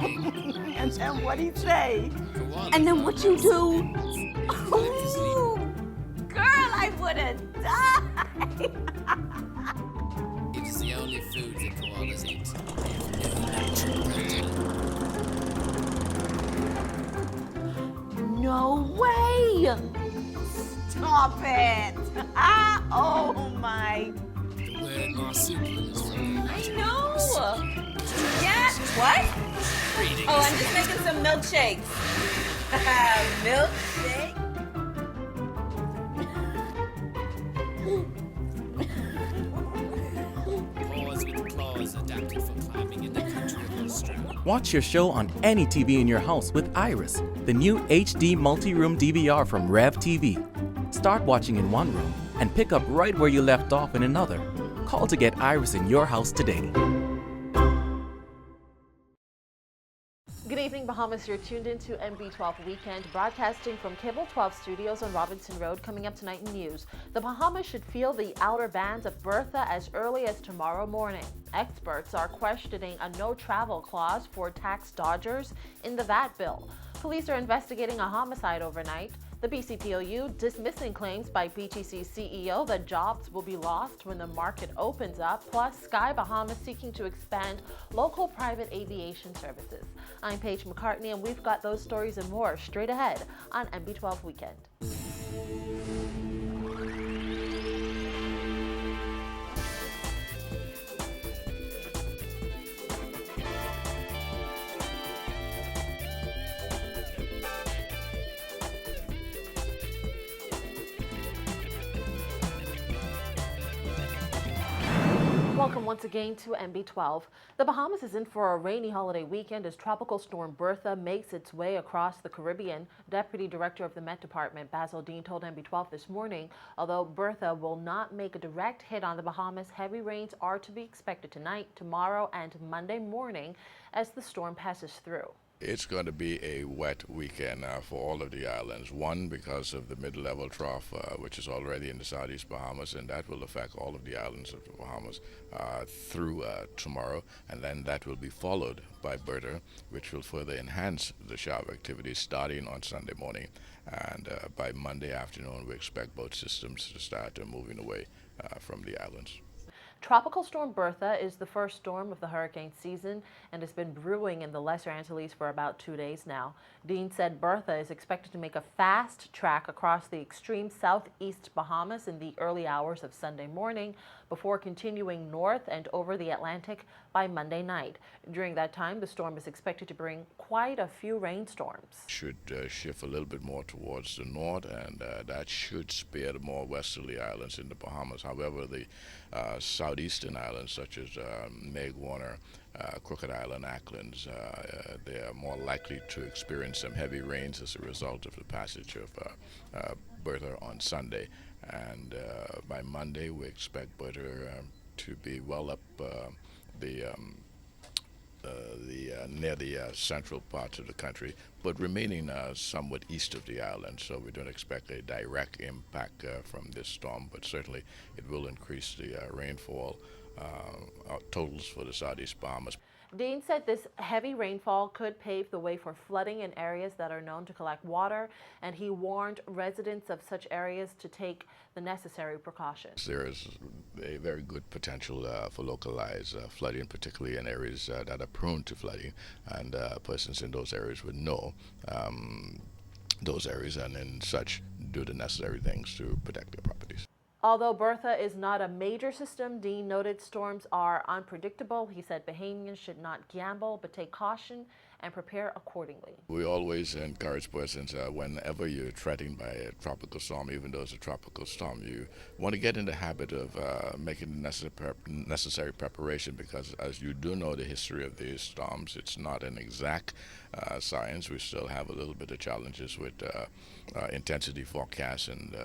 And then what'd he say? Koala And then what you do? went to sleep. Ooh, girl, I would have died. It is the only food that koalas eat. No natural predator. No way! Stop it! Oh my! The word marsupial is from the I Latin know! marsupium. Yeah, what? Reading Oh, is I'm just making some milkshakes. Milkshake? paws with claws adapted for climbing in the country of Australia. Watch your show on any TV in your house with Iris, the new HD multi-room DVR from Rev TV. Start watching in one room and pick up right where you left off in another. Call to get Iris in your house today. Good evening, Bahamas. You're tuned into MB12 Weekend, broadcasting from Cable 12 Studios on Robinson Road. Coming up tonight in news, the Bahamas should feel the outer bands of Bertha as early as tomorrow morning. Experts are questioning a no-travel clause for tax dodgers in the VAT bill. Police are investigating a homicide overnight. The BCPOU dismissing claims by BTC's CEO that jobs will be lost when the market opens up, plus Sky Bahamas seeking to expand local private aviation services. I'm Paige McCartney, and we've got those stories and more straight ahead on MB12 Weekend. Welcome once again to MB12. The Bahamas is in for a rainy holiday weekend as Tropical Storm Bertha makes its way across the Caribbean. Deputy Director of the Met Department, Basil Dean, told MB12 this morning, although Bertha will not make a direct hit on the Bahamas, heavy rains are to be expected tonight, tomorrow, and Monday morning as the storm passes through. It's going to be a wet weekend for all of the islands. One, because of the mid-level trough, which is already in the southeast Bahamas, and that will affect all of the islands of the Bahamas through tomorrow. And then that will be followed by Bertha, which will further enhance the shower activity starting on Sunday morning. And by Monday afternoon, we expect both systems to start moving away from the islands. Tropical Storm Bertha is the first storm of the hurricane season and has been brewing in the Lesser Antilles for about 2 days now. Dean said Bertha is expected to make a fast track across the extreme southeast Bahamas in the early hours of Sunday morning before continuing north and over the Atlantic by Monday night. During that time, the storm is expected to bring quite a few rainstorms. Should shift a little bit more towards the north, and that should spare the more westerly islands in the Bahamas. However, the southeastern islands such as Meg Warner, Crooked Island, Acklands, they are more likely to experience some heavy rains as a result of the passage of Bertha on Sunday. And by Monday, we expect Bertha to be well up near the central parts of the country, but remaining somewhat east of the island. So we don't expect a direct impact from this storm, but certainly it will increase the rainfall totals for the southeast Bahamas. Dean said this heavy rainfall could pave the way for flooding in areas that are known to collect water, and he warned residents of such areas to take the necessary precautions. There is a very good potential for localized flooding, particularly in areas that are prone to flooding, and persons in those areas would know those areas and in such do the necessary things to protect their properties. Although Bertha is not a major system, Dean noted storms are unpredictable. He said Bahamians should not gamble, but take caution and prepare accordingly. We always encourage persons whenever you're threatened by a tropical storm, even though it's a tropical storm, you want to get in the habit of making the necessary preparation, because as you do know the history of these storms, it's not an exact science. We still have a little bit of challenges with intensity forecasts and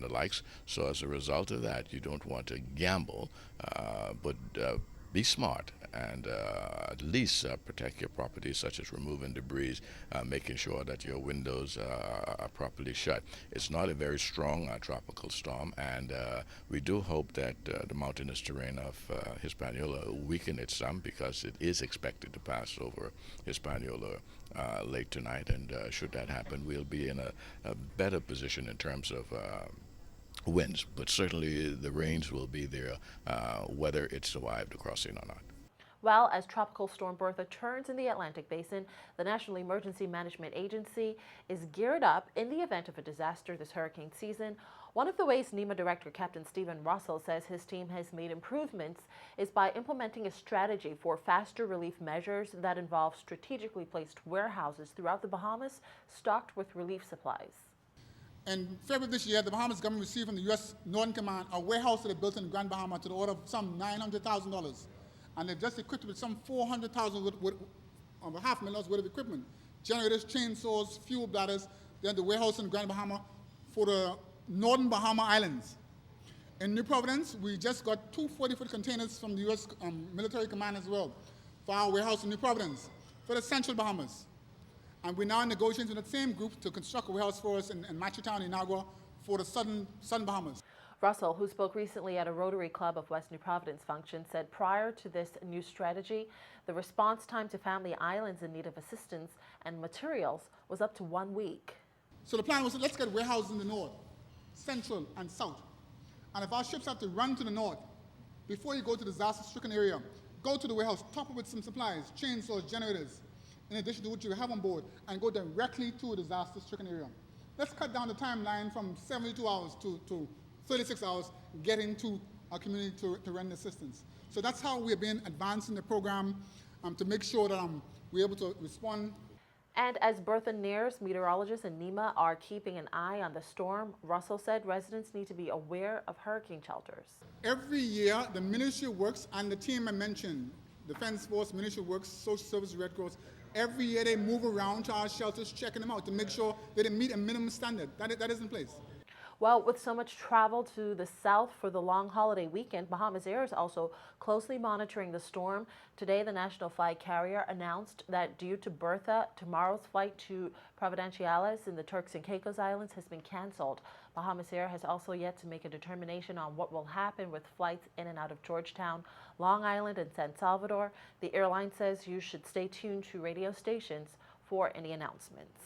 the likes. So as a result of that, you don't want to gamble, but be smart and at least protect your property, such as removing debris, making sure that your windows are properly shut. It's not a very strong tropical storm, and we do hope that the mountainous terrain of Hispaniola weaken it some, because it is expected to pass over Hispaniola late tonight, and should that happen, we'll be in a better position in terms of winds, but certainly the rains will be there, whether it survived the crossing or not. Well, as Tropical Storm Bertha turns in the Atlantic Basin, the National Emergency Management Agency is geared up in the event of a disaster this hurricane season. One of the ways NEMA Director Captain Stephen Russell says his team has made improvements is by implementing a strategy for faster relief measures that involve strategically placed warehouses throughout the Bahamas stocked with relief supplies. In February this year, the Bahamas government received from the U.S. Northern Command a warehouse that they built in Grand Bahama to the order of some $900,000. And they've just equipped it with some $400,000 with $500,000 worth of equipment. Generators, chainsaws, fuel bladders. They're the warehouse in Grand Bahama for the Northern Bahama Islands. In New Providence, we just got two 40-foot containers from the U.S. Military Command as well for our warehouse in New Providence for the Central Bahamas. And we're now in negotiations with that same group to construct a warehouse for us in Matchetown, Inagua, for the Southern Bahamas. Russell, who spoke recently at a Rotary Club of West New Providence function, said prior to this new strategy, the response time to family islands in need of assistance and materials was up to 1 week. So the plan was, let's get warehouses in the north, central, and south. And if our ships have to run to the north, before you go to the disaster-stricken area, go to the warehouse, top it with some supplies, chainsaws, generators, in addition to what you have on board, and go directly to a disaster-stricken area. Let's cut down the timeline from 72 hours to 36 hours getting to our community to render assistance. So that's how we've been advancing the program to make sure that we're able to respond. And as Bertha nears, meteorologists and NEMA are keeping an eye on the storm. Russell said residents need to be aware of hurricane shelters. Every year, the Ministry of Works and the team I mentioned, Defense Force, Ministry of Works, Social Services, Red Cross, every year they move around to our shelters, checking them out to make sure that they meet a minimum standard. That is in place. Well, with so much travel to the south for the long holiday weekend, Bahamas Air is also closely monitoring the storm. Today, the national flag carrier announced that due to Bertha, tomorrow's flight to Providenciales in the Turks and Caicos Islands has been canceled. Bahamas Air has also yet to make a determination on what will happen with flights in and out of Georgetown, Long Island, and San Salvador. The airline says you should stay tuned to radio stations for any announcements.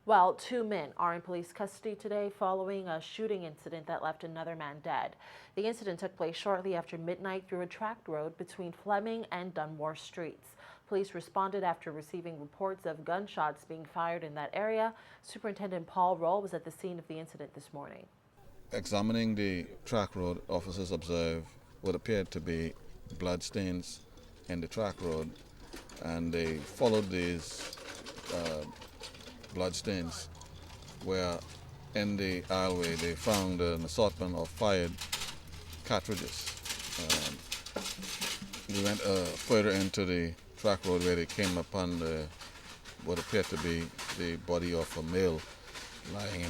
Well, 2 men are in police custody today following a shooting incident that left another man dead. The incident took place shortly after midnight through a tract road between Fleming and Dunmore Streets. Police responded after receiving reports of gunshots being fired in that area. Superintendent Paul Roll was at the scene of the incident this morning. Examining the track road, officers observed what appeared to be bloodstains in the track road, and they followed these bloodstains, where in the aisleway they found an assortment of fired cartridges. We went further into the track road where they came upon what appeared to be the body of a male lying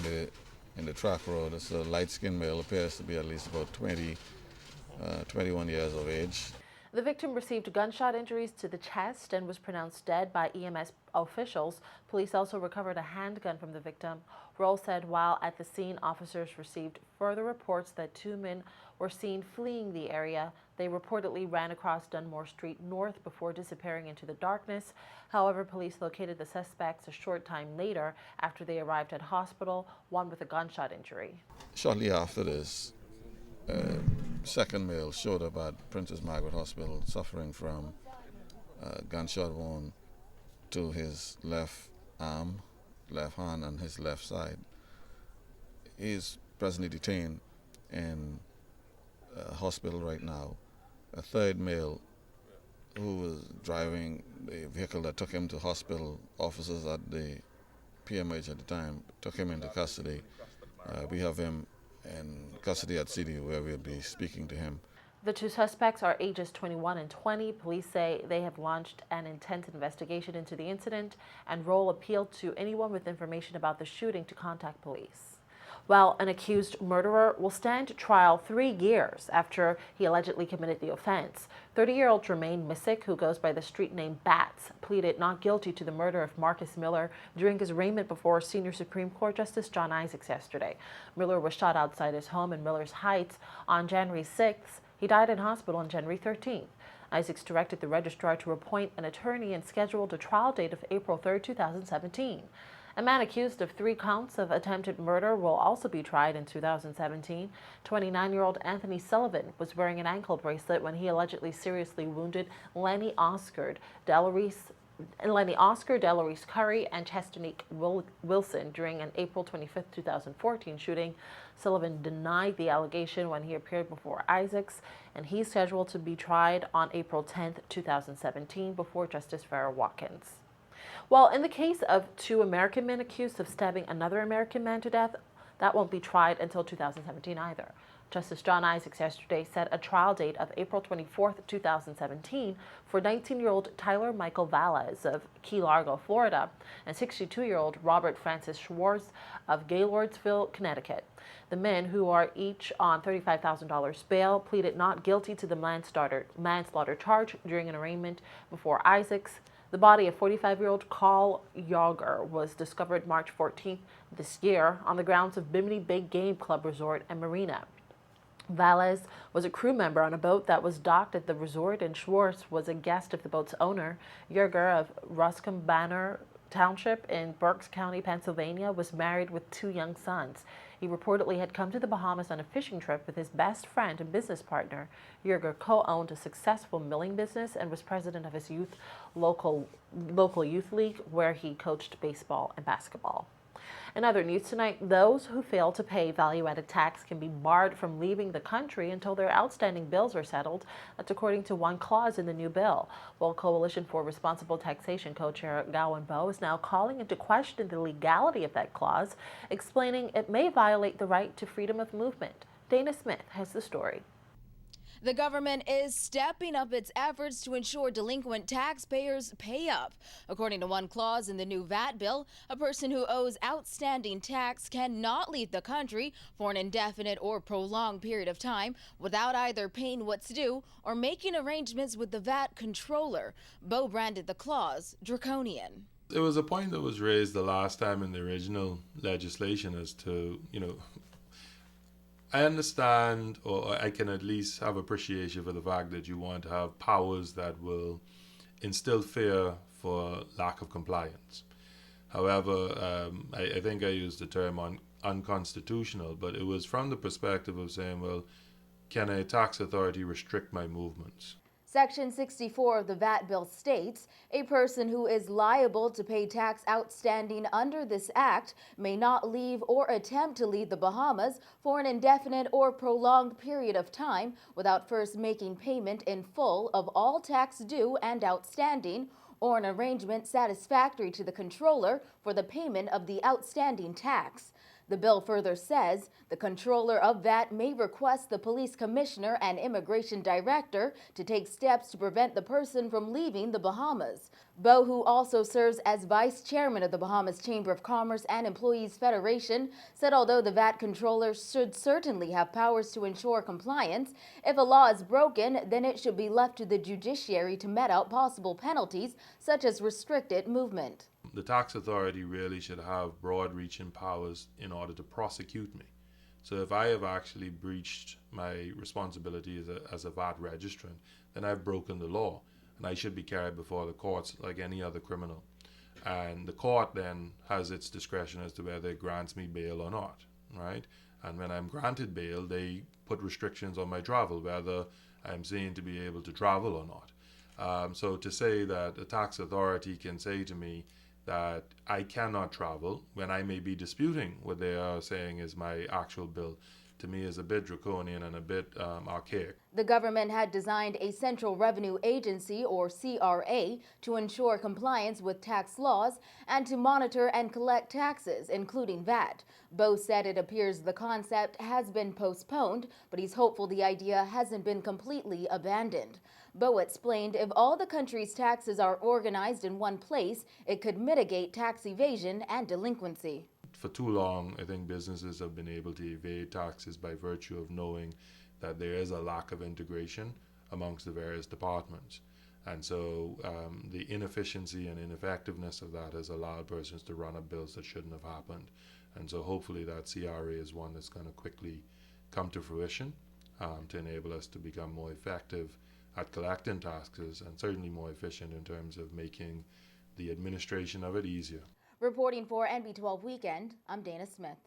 in the track road. It's a light-skinned male, appears to be at least about 21 years of age. The victim received gunshot injuries to the chest and was pronounced dead by EMS officials. Police also recovered a handgun from the victim. Roll said while at the scene, officers received further reports that 2 men were seen fleeing the area. They reportedly ran across Dunmore Street North before disappearing into the darkness. However, police located the suspects a short time later after they arrived at hospital, one with a gunshot injury. Shortly after this, second male showed up at Princess Margaret Hospital suffering from a gunshot wound to his left arm, left hand, and his left side. He is presently detained in a hospital right now. A third male who was driving the vehicle that took him to hospital, officers at the PMH at the time took him into custody. We have him in custody at CD, where we'll be speaking to him. The 2 suspects are ages 21 and 20. Police say they have launched an intense investigation into the incident, and Roll appealed to anyone with information about the shooting to contact police. while an accused murderer will stand trial 3 years after he allegedly committed the offense. 30-year-old Jermaine Missick, who goes by the street name Bats, pleaded not guilty to the murder of Marcus Miller during his arraignment before Senior Supreme Court Justice John Isaacs yesterday. Miller was shot outside his home in Millers Heights on January 6th. He died in hospital on January 13th. Isaacs directed the registrar to appoint an attorney and scheduled a trial date of April 3, 2017. A man accused of 3 counts of attempted murder will also be tried in 2017. 29-year-old Anthony Sullivan was wearing an ankle bracelet when he allegedly seriously wounded Lenny Oscar, Delarice Curry, and Chestonique Wilson during an April 25, 2014 shooting. Sullivan denied the allegation when he appeared before Isaacs, and he's scheduled to be tried on April 10, 2017 before Justice Farrah Watkins. While in the case of 2 American men accused of stabbing another American man to death, that won't be tried until 2017 either. Justice John Isaacs yesterday set a trial date of April 24, 2017 for 19-year-old Tyler Michael Valles of Key Largo, Florida, and 62-year-old Robert Francis Schwartz of Gaylordsville, Connecticut. The men, who are each on $35,000 bail, pleaded not guilty to the manslaughter charge during an arraignment before Isaacs. The body of 45-year-old Carl Yager was discovered March 14th this year on the grounds of Bimini Bay Game Club Resort and Marina. Valles was a crew member on a boat that was docked at the resort, and Schwartz was a guest of the boat's owner. Yager of Ruscombe Banner Township in Berks County, Pennsylvania, was married with 2 young sons. He reportedly had come to the Bahamas on a fishing trip with his best friend and business partner. Yager co-owned a successful milling business and was president of his local youth league, where he coached baseball and basketball. In other news tonight, those who fail to pay value-added tax can be barred from leaving the country until their outstanding bills are settled. That's according to one clause in the new bill. While Coalition for Responsible Taxation co-chair Gowan Bowe is now calling into question the legality of that clause, explaining it may violate the right to freedom of movement. Dana Smith has the story. The government is stepping up its efforts to ensure delinquent taxpayers pay up. According to one clause in the new VAT bill, a person who owes outstanding tax cannot leave the country for an indefinite or prolonged period of time without either paying what's due or making arrangements with the VAT controller. Bowe branded the clause draconian. There was a point that was raised the last time in the original legislation as to, I understand, or I can at least have appreciation for the fact that you want to have powers that will instill fear for lack of compliance. However, I think I used the term unconstitutional, but it was from the perspective of saying, well, can a tax authority restrict my movements? Section 64 of the VAT bill states, a person who is liable to pay tax outstanding under this act may not leave or attempt to leave the Bahamas for an indefinite or prolonged period of time without first making payment in full of all tax due and outstanding, or an arrangement satisfactory to the controller for the payment of the outstanding tax. The bill further says the controller of VAT may request the police commissioner and immigration director to take steps to prevent the person from leaving the Bahamas. Bowe, who also serves as vice chairman of the Bahamas Chamber of Commerce and Employees Federation, said although the VAT controller should certainly have powers to ensure compliance, if a law is broken, then it should be left to the judiciary to mete out possible penalties, such as restricted movement. The tax authority really should have broad-reaching powers in order to prosecute me. So if I have actually breached my responsibility as a VAT registrant, then I've broken the law, and I should be carried before the courts like any other criminal. And the court then has its discretion as to whether it grants me bail or not, right? And when I'm granted bail, they put restrictions on my travel, whether I'm seen to be able to travel or not. So to say that a tax authority can say to me that I cannot travel when I may be disputing what they are saying is my actual bill, to me is a bit draconian and a bit archaic. The government had designed a Central Revenue Agency, or CRA, to ensure compliance with tax laws and to monitor and collect taxes, including VAT. Bowe said it appears the concept has been postponed, but he's hopeful the idea hasn't been completely abandoned. Bowe explained if all the country's taxes are organized in one place, it could mitigate tax evasion and delinquency. for too long, I think businesses have been able to evade taxes by virtue of knowing that there is a lack of integration amongst the various departments. And so the inefficiency and ineffectiveness of that has allowed persons to run up bills that shouldn't have happened. And so hopefully that CRA is one that's going to quickly come to fruition to enable us to become more effective at collecting taxes and certainly more efficient in terms of making the administration of it easier. Reporting for NB12 Weekend, I'm Dana Smith.